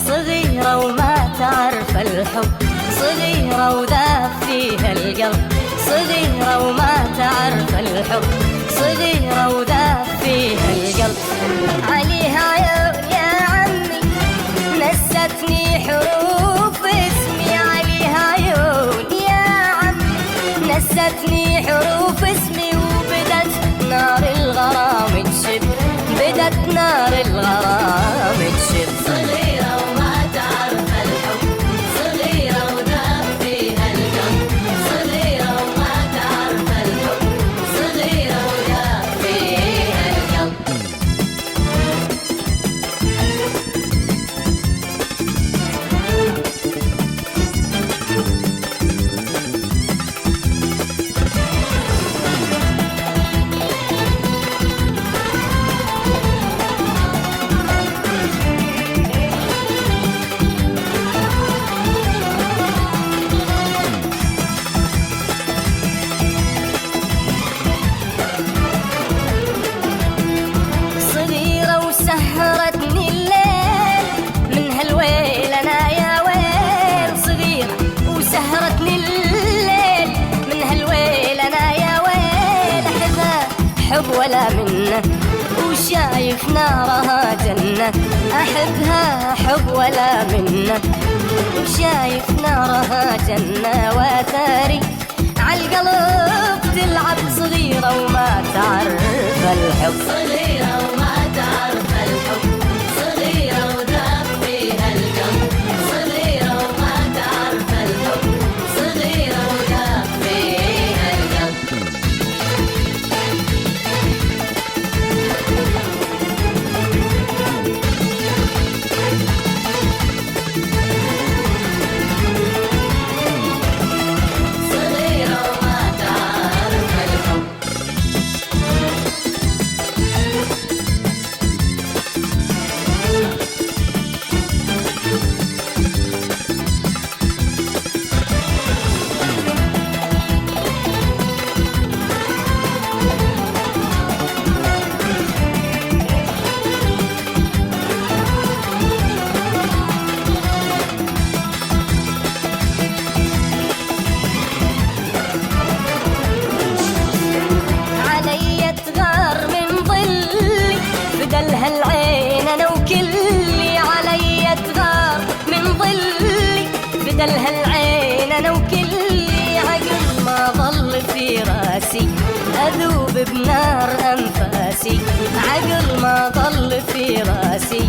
صغيرة وما تعرف الحب، صغيرة وذاب فيها القلب، صغيرة وما تعرف الحب، صغيرة وذاب فيها القلب. عليها عيون يا عمي نستني حروف اسمي، عليها عيون يا عمي نستني حروف اسمي، وبدت نار الغرام تشب، بدت نار الغرام تشب. صغيرة وما تعرف الحب، صغيرة وذاب فيها القلب، صغيرة وما تعرف الحب، صغيرة وذاب فيها القلب. سهرتني الليل من هالويل انا يا ويل، صغيرة وسهرتني الليل من هالويل انا يا ويل. احبها حب ولا منه وشايف نارها جنة، احبها حب ولا منه وشايف نارها جنة. وثاري عالقلب تلعب، صغيرة وما تعرف الحب، صغيرة وما تعرف الحب، صغيرة وذاب فيها القلب، صغيرة وما تعرف الحب، صغيرة وذاب فيها القلب. بدلها العين انا وكلي، علي تغار من ظلي، بدلها العين انا وكلي. عقل ما ظل في راسي اذوب بنار انفاسي، عقل ما ظل في راسي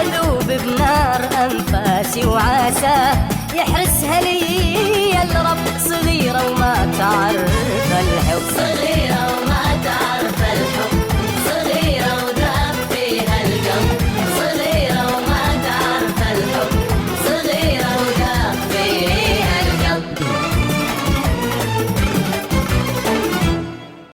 اذوب بنار انفاسي. وعساه يحرسها لي الرب، صغيرة وما تعرف الحب، صغيرة